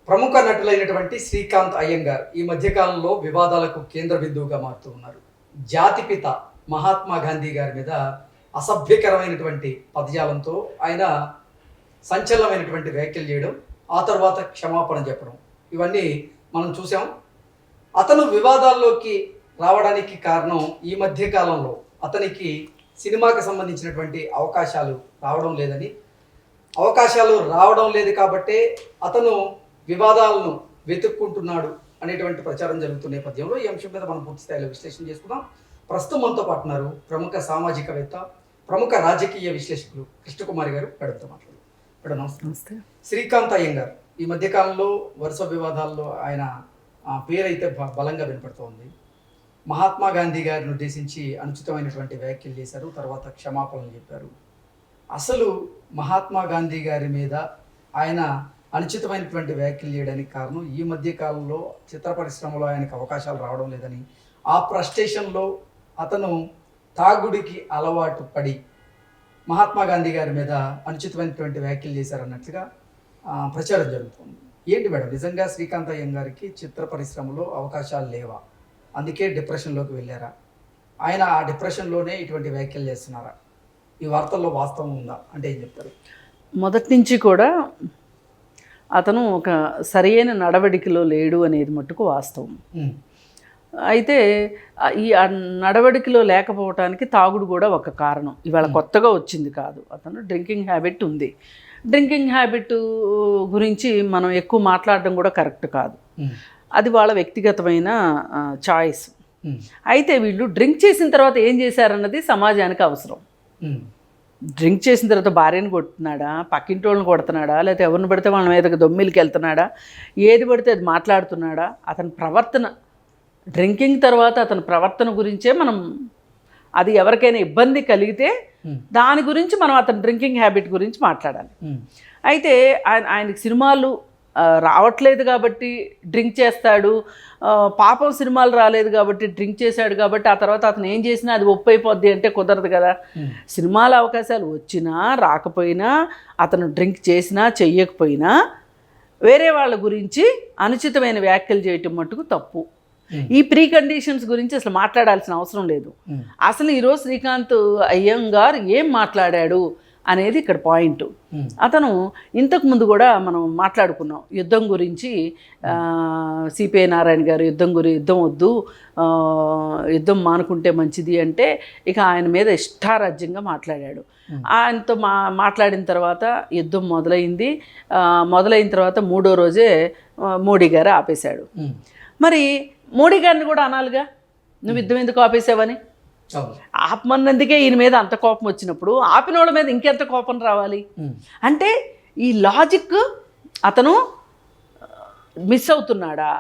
ప్రముఖ నటులైనటువంటి శ్రీకాంత్ అయ్యంగార్ ఈ మధ్యకాలంలో వివాదాలకు కేంద్ర బిందువుగా మారుతూ ఉన్నారు. జాతిపిత మహాత్మా గాంధీ గారి మీద అసభ్యకరమైనటువంటి పదజాలంతో ఆయన సంచలనమైనటువంటి వ్యాఖ్యలు చేయడం, ఆ తర్వాత క్షమాపణ చెప్పడం, ఇవన్నీ మనం చూసాం. అతను వివాదాల్లోకి రావడానికి కారణం ఈ మధ్య కాలంలో అతనికి సినిమాకి సంబంధించినటువంటి అవకాశాలు రావడం లేదు కాబట్టే అతను వివాదాలను వెతుక్కుంటున్నాడు అనేటువంటి ప్రచారం జరుగుతున్న నేపథ్యంలో ఈ అంశం మీద మనం పూర్తి స్థాయిలో విశ్లేషణ చేసుకుందాం. ప్రస్తుతం మనతో పాటు ఉన్నారు ప్రముఖ సామాజికవేత్త, ప్రముఖ రాజకీయ విశ్లేషకులు కృష్ణకుమారి గారు. మేడంతో మాట్లాడు. మేడం నమస్తే. శ్రీకాంత్ అయ్యంగార్ ఈ మధ్యకాలంలో వరుస వివాదాల్లో ఆయన పేరైతే బలంగా వినపడుతోంది. మహాత్మా గాంధీ గారిని ఉద్దేశించి అనుచితమైనటువంటి వ్యాఖ్యలు చేశారు, తర్వాత క్షమాపణలు చెప్పారు. అసలు మహాత్మా గాంధీ గారి మీద ఆయన అనుచితమైనటువంటి వ్యాఖ్యలు చేయడానికి కారణం ఈ మధ్య కాలంలో చిత్ర పరిశ్రమలో ఆయనకు అవకాశాలు రావడం లేదని, ఆ ఫ్రస్ట్రేషన్లో అతను తాగుడికి అలవాటు పడి మహాత్మా గాంధీ గారి మీద అనుచితమైనటువంటి వ్యాఖ్యలు చేశారన్నట్లుగా ప్రచారం జరుగుతుంది. ఏంటి మేడం, నిజంగా శ్రీకాంత్ అయ్యంగారికి చిత్ర పరిశ్రమలో అవకాశాలు లేవా, అందుకే డిప్రెషన్లోకి వెళ్ళారా, ఆయన ఆ డిప్రెషన్లోనే ఇటువంటి వ్యాఖ్యలు చేస్తున్నారా, ఈ వార్తల్లో వాస్తవం ఉందా అంటే ఏం చెప్తారు? మొదటి నుంచి కూడా అతను ఒక సరైన నడవడికలో లేడు అనేది మట్టుకు వాస్తవం. అయితే ఈ నడవడికలో లేకపోవటానికి తాగుడు కూడా ఒక కారణం. ఇవాళ కొత్తగా వచ్చింది కాదు, అతను డ్రింకింగ్ హ్యాబిట్ ఉంది. డ్రింకింగ్ హ్యాబిట్ గురించి మనం ఎక్కువ మాట్లాడడం కూడా కరెక్ట్ కాదు, అది వాళ్ళ వ్యక్తిగతమైన చాయిస్. అయితే వీళ్ళు డ్రింక్ చేసిన తర్వాత ఏం చేశారన్నది సమాజానికి అవసరం. డ్రింక్ చేసిన తర్వాత భార్యను కొడుతున్నాడా, పక్కింటి వాళ్ళని కొడుతున్నాడా, లేకపోతే ఎవరిని పడితే వాళ్ళ మీదకి దొమ్మిలికి వెళ్తున్నాడా, ఏది పడితే అది మాట్లాడుతున్నాడా, అతని ప్రవర్తన డ్రింకింగ్ తర్వాత అతని ప్రవర్తన గురించే మనం, అది ఎవరికైనా ఇబ్బంది కలిగితే దాని గురించి మనం అతని డ్రింకింగ్ హ్యాబిట్ గురించి మాట్లాడాలి. అయితే ఆయనకి సినిమాలు రావట్లేదు కాబట్టి డ్రింక్ చేస్తాడు, పాపం సినిమాలు రాలేదు కాబట్టి డ్రింక్ చేశాడు కాబట్టి ఆ తర్వాత అతను ఏం చేసినా అది ఒప్పు అయిపోద్ది అంటే కుదరదు కదా. సినిమాల అవకాశాలు వచ్చినా రాకపోయినా, అతను డ్రింక్ చేసినా చెయ్యకపోయినా వేరే వాళ్ళ గురించి అనుచితమైన వ్యాఖ్యలు చేయటం మట్టుకు తప్పు. ఈ ప్రీ కండిషన్స్ గురించి అసలు మాట్లాడాల్సిన అవసరం లేదు. అసలు ఈరోజు శ్రీకాంత్ అయ్యంగార్ ఏం మాట్లాడాడు అనేది ఇక్కడ పాయింట్. అతను ఇంతకుముందు కూడా మనం మాట్లాడుకున్నాం యుద్ధం గురించి. సిపిఐ నారాయణ గారు యుద్ధం వద్దు, యుద్ధం మానుకుంటే మంచిది అంటే ఇక ఆయన మీద ఇష్టారాజ్యంగా మాట్లాడాడు. ఆయనతో మాట్లాడిన తర్వాత యుద్ధం మొదలైన తర్వాత 3వ రోజే మోడీ గారు ఆపేశాడు. మరి మోడీ గారిని కూడా అనాలిగా, నువ్వు యుద్ధం ఎందుకు ఆపేసావని. ఆపమన్నందుకే ఈయన మీద అంత కోపం వచ్చినప్పుడు ఆపిన వాళ్ళ మీద ఇంకెంత కోపం రావాలి. అంటే ఈ లాజిక్ అతను మిస్ అవుతున్నాడా,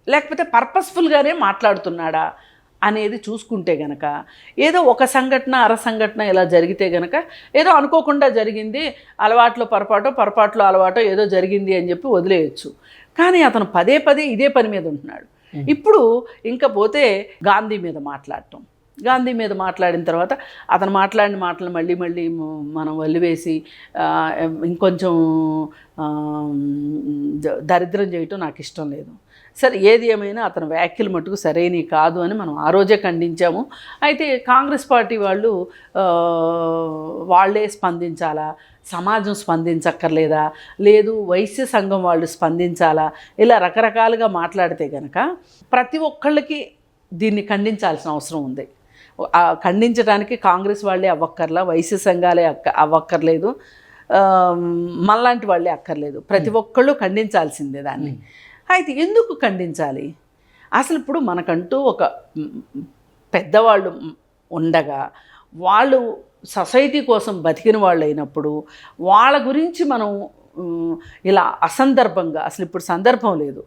లేకపోతే పర్పస్ఫుల్గానే మాట్లాడుతున్నాడా అనేది చూసుకుంటే గనక, ఏదో ఒక సంఘటన సంఘటన ఇలా జరిగితే గనక ఏదో అనుకోకుండా జరిగింది, పొరపాట్లో అలవాటో ఏదో జరిగింది అని చెప్పి వదిలేయచ్చు. కానీ అతను పదే ఇదే పని మీద ఉంటున్నాడు. ఇప్పుడు ఇంకా పోతే గాంధీ మీద మాట్లాడిన తర్వాత అతను మాట్లాడిన మాటలు మళ్ళీ మనం వల్లివేసి ఇంకొంచెం దరిద్రం చేయటం నాకు ఇష్టం లేదు. సరే, ఏది ఏమైనా అతని వ్యాఖ్యలు మట్టుకు సరైనవి కాదు అని మనం ఆ రోజే ఖండించాము. అయితే కాంగ్రెస్ పార్టీ వాళ్ళే స్పందించాలా, సమాజం స్పందించక్కర్లేదా, లేదు వైశ్య సంఘం వాళ్ళు స్పందించాలా, ఇలా రకరకాలుగా మాట్లాడితే కనుక ప్రతి ఒక్కళ్ళకి దీన్ని ఖండించాల్సిన అవసరం ఉంది. ఖండించడానికి కాంగ్రెస్ వాళ్ళే అవ్వక్కర్లా, వైశ్య సంఘాలే అవ్వక్కర్లేదు, మనలాంటి వాళ్ళే అక్కర్లేదు, ప్రతి ఒక్కళ్ళు ఖండించాల్సిందే దాన్ని. అయితే ఎందుకు ఖండించాలి? అసలు ఇప్పుడు మనకంటూ ఒక పెద్దవాళ్ళు ఉండగా, వాళ్ళు సొసైటీ కోసం బతికిన వాళ్ళు అయినప్పుడు వాళ్ళ గురించి మనం ఇలా అసందర్భంగా, అసలు ఇప్పుడు సందర్భం లేదు,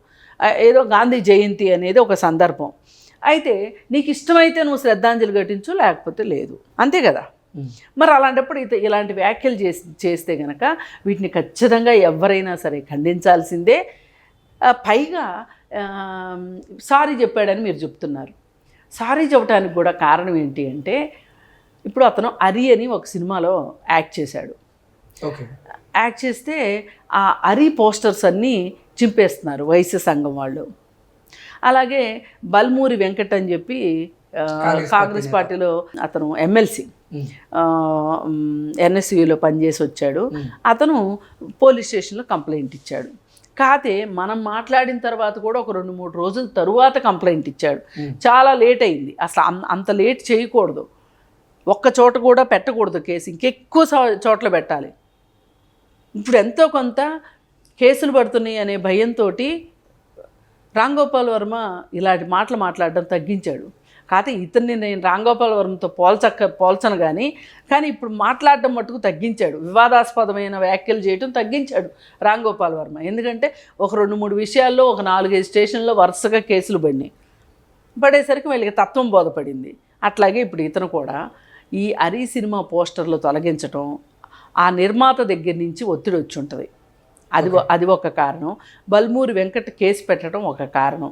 ఏదో గాంధీ జయంతి అనేది ఒక సందర్భం, అయితే నీకు ఇష్టమైతే నువ్వు శ్రద్ధాంజలి ఘటించు, లేకపోతే లేదు, అంతే కదా. మరి అలాంటప్పుడు ఇలాంటి వ్యాఖ్యలు చేస్తే కనుక వీటిని ఖచ్చితంగా ఎవరైనా సరే ఖండించాల్సిందే. పైగా సారీ చెప్పాడని మీరు చెప్తున్నారు. సారీ చెప్పడానికి కూడా కారణం ఏంటి అంటే, ఇప్పుడు అతను అరి అని ఒక సినిమాలో యాక్ట్ చేశాడు. యాక్ట్ చేస్తే ఆ అరి పోస్టర్స్ అన్నీ చింపేస్తున్నారు వైశ్య సంఘం వాళ్ళు. అలాగే బల్మూరి వెంకట్ అని చెప్పి కాంగ్రెస్ పార్టీలో అతను ఎమ్మెల్సీ ఎన్ఎస్యులో పనిచేసి వచ్చాడు. అతను పోలీస్ స్టేషన్లో కంప్లైంట్ ఇచ్చాడు. కాతే మనం మాట్లాడిన తర్వాత కూడా ఒక 2-3 రోజుల తరువాత కంప్లైంట్ ఇచ్చాడు. చాలా లేట్ అయింది. అసలు అంత లేట్ చేయకూడదు. ఒక్క చోట కూడా పెట్టకూడదు కేసు, ఇంకెక్కువ చోట్ల పెట్టాలి. ఇప్పుడు ఎంతో కొంత కేసులు పడుతున్నాయి అనే భయంతో రామ్ గోపాల్ వర్మ ఇలాంటి మాటలు మాట్లాడడం తగ్గించాడు. కాకపోతే ఇతన్ని నేను రామ్ గోపాల్ వర్మతో పోల్చను కానీ ఇప్పుడు మాట్లాడడం మట్టుకు తగ్గించాడు. వివాదాస్పదమైన వ్యాఖ్యలు చేయడం తగ్గించాడు రామ్ గోపాల్ వర్మ. ఎందుకంటే ఒక 2-3 విషయాల్లో ఒక 4-5 స్టేషన్లో వరుసగా కేసులు పడేసరికి వీళ్ళకి తత్వం బోధపడింది. అట్లాగే ఇప్పుడు ఇతను కూడా ఈ అరీ సినిమా పోస్టర్లు తొలగించడం, ఆ నిర్మాత దగ్గర నుంచి ఒత్తిడి వచ్చి ఉంటుంది. అది ఒక కారణం. బల్మూరి వెంకట్ కేసు పెట్టడం ఒక కారణం.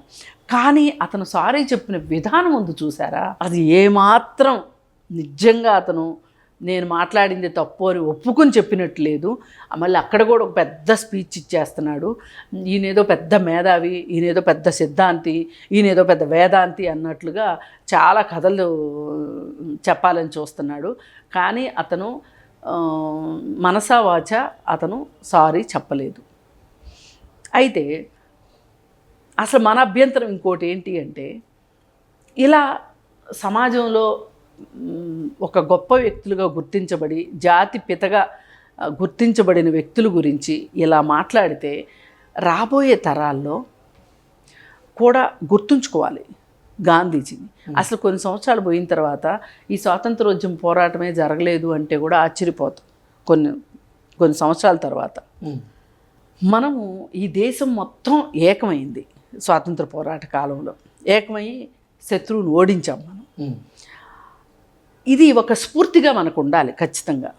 కానీ అతను సారీ చెప్పిన విధానం ఉంది చూసారా, అది ఏమాత్రం నిజంగా అతను నేను మాట్లాడింది తప్పు అని ఒప్పుకొని చెప్పినట్టు లేదు. మళ్ళీ అక్కడ కూడా ఒక పెద్ద స్పీచ్ ఇచ్చేస్తున్నాడు. ఈయనేదో పెద్ద మేధావి, ఈయనేదో పెద్ద సిద్ధాంతి, ఈయనేదో పెద్ద వేదాంతి అన్నట్లుగా చాలా కథలు చెప్పాలని చూస్తున్నాడు. కానీ అతను మనసా వాచ అతను సారీ చెప్పలేదు. అయితే అసలు మన అభ్యంతరం ఇంకోటి ఏంటి అంటే, ఇలా సమాజంలో ఒక గొప్ప వ్యక్తులుగా గుర్తించబడి జాతి పితగా గుర్తించబడిన వ్యక్తుల గురించి ఇలా మాట్లాడితే రాబోయే తరాల్లో కూడా గుర్తుంచుకోవాలి గాంధీజీని. అసలు కొన్ని సంవత్సరాలు పోయిన తర్వాత ఈ స్వాతంత్రోద్యమ పోరాటమే జరగలేదు అంటే కూడా ఆశ్చర్యపోతాం. కొన్ని సంవత్సరాల తర్వాత మనము ఈ దేశం మొత్తం ఏకమైంది. స్వాతంత్ర పోరాట కాలంలో ఏకమై శత్రువుని ఓడించాం మనం. ఇది ఒక స్ఫూర్తిగా మనకు ఉండాలి ఖచ్చితంగా.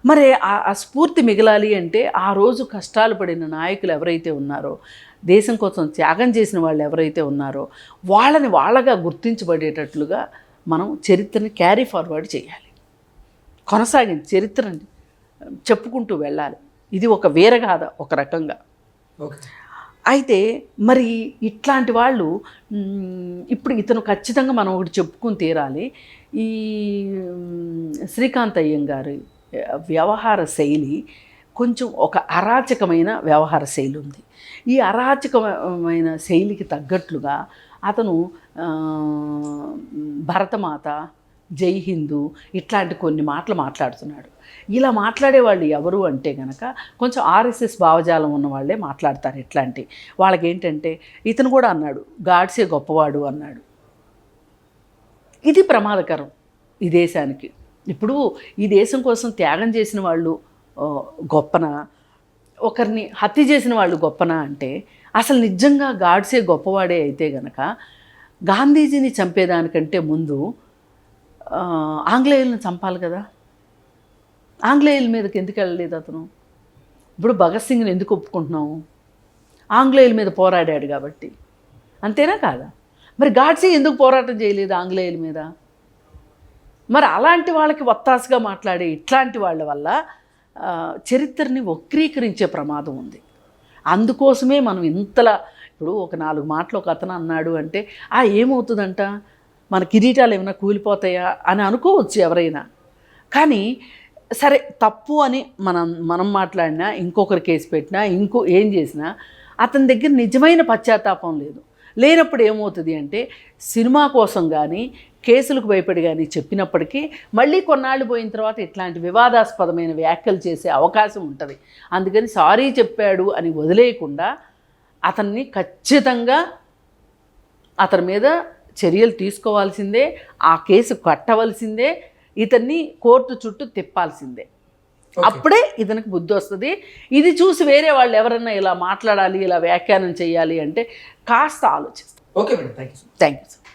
మరి ఆ స్ఫూర్తి మిగలాలి అంటే ఆ రోజు కష్టాలు పడిన నాయకులు ఎవరైతే ఉన్నారో, దేశం కోసం త్యాగం చేసిన వాళ్ళు ఎవరైతే ఉన్నారో వాళ్ళని వాళ్ళగా గుర్తించబడేటట్లుగా మనం చరిత్రని క్యారీ ఫార్వర్డ్ చేయాలి, కొనసాగించి చరిత్రని చెప్పుకుంటూ వెళ్ళాలి. ఇది ఒక వీరగాథ ఒక రకంగా. అయితే మరి ఇట్లాంటి వాళ్ళు ఇప్పుడు ఇతను ఖచ్చితంగా మనం ఒకటి చెప్పుకుని తీరాలి. ఈ శ్రీకాంత్ అయ్యంగారి వ్యవహార శైలి కొంచెం ఒక అరాచకమైన వ్యవహార శైలి ఉంది. ఈ అరాచకమైన శైలికి తగ్గట్లుగా అతను భరతమాత, జై హిందూ ఇట్లాంటి కొన్ని మాటలు మాట్లాడుతున్నాడు. ఇలా మాట్లాడేవాళ్ళు ఎవరు అంటే కనుక కొంచెం ఆర్ఎస్ఎస్ భావజాలం ఉన్న వాళ్ళే మాట్లాడతారు. ఇట్లాంటి వాళ్ళకి ఏంటంటే, ఇతను కూడా అన్నాడు గాడ్సే గొప్పవాడు అన్నాడు. ఇది ప్రమాదకరం ఈ దేశానికి. ఇప్పుడు ఈ దేశం కోసం త్యాగం చేసిన వాళ్ళు గొప్పనా, ఒకరిని హత్య చేసిన వాళ్ళు గొప్పనా అంటే అసలు నిజంగా గాడ్సే గొప్పవాడే అయితే గనక గాంధీజీని చంపేదానికంటే ముందు ఆంగ్లేయులను చంపాలి కదా. ఆంగ్లేయుల మీదకి ఎందుకు వెళ్ళలేదు అతను? ఇప్పుడు భగత్ సింగ్ని ఎందుకు ఒప్పుకుంటున్నాము? ఆంగ్లేయుల మీద పోరాడాడు కాబట్టి, అంతేనా కాదా? మరి గాడ్సే ఎందుకు పోరాటం చేయలేదు ఆంగ్లేయుల మీద? మరి అలాంటి వాళ్ళకి ఒత్తాసుగా మాట్లాడే ఇట్లాంటి వాళ్ళ వల్ల చరిత్రని వక్రీకరించే ప్రమాదం ఉంది. అందుకోసమే మనం ఇంతలా ఇప్పుడు ఒక 4 మాటలు ఒక అతను అన్నాడు అంటే ఏమవుతుందంట, మన కిరీటాలు ఏమైనా కూలిపోతాయా అని అనుకోవచ్చు ఎవరైనా. కానీ సరే తప్పు అని మనం మాట్లాడినా, ఇంకొకరు కేసు పెట్టినా, ఏం చేసినా అతని దగ్గర నిజమైన పశ్చాత్తాపం లేనప్పుడు ఏమవుతుంది అంటే సినిమా కోసం కానీ కేసులకు భయపడి కానీ చెప్పినప్పటికీ మళ్ళీ కొన్నాళ్ళు పోయిన తర్వాత ఇట్లాంటి వివాదాస్పదమైన వ్యాఖ్యలు చేసే అవకాశం ఉంటుంది. అందుకని సారీ చెప్పాడు అని వదిలేయకుండా అతన్ని ఖచ్చితంగా అతని మీద చర్యలు తీసుకోవాల్సిందే, ఆ కేసు కట్టవలసిందే, ఇతన్ని కోర్టు చుట్టూ తిప్పాల్సిందే. అప్పుడే ఇతనికి బుద్ధి వస్తుంది. ఇది చూసి వేరే వాళ్ళు ఎవరన్నా ఇలా మాట్లాడాలి, ఇలా వ్యాఖ్యానం చేయాలి అంటే కాస్త ఆలోచిస్తారు. Okay madam, thank you. Thank you.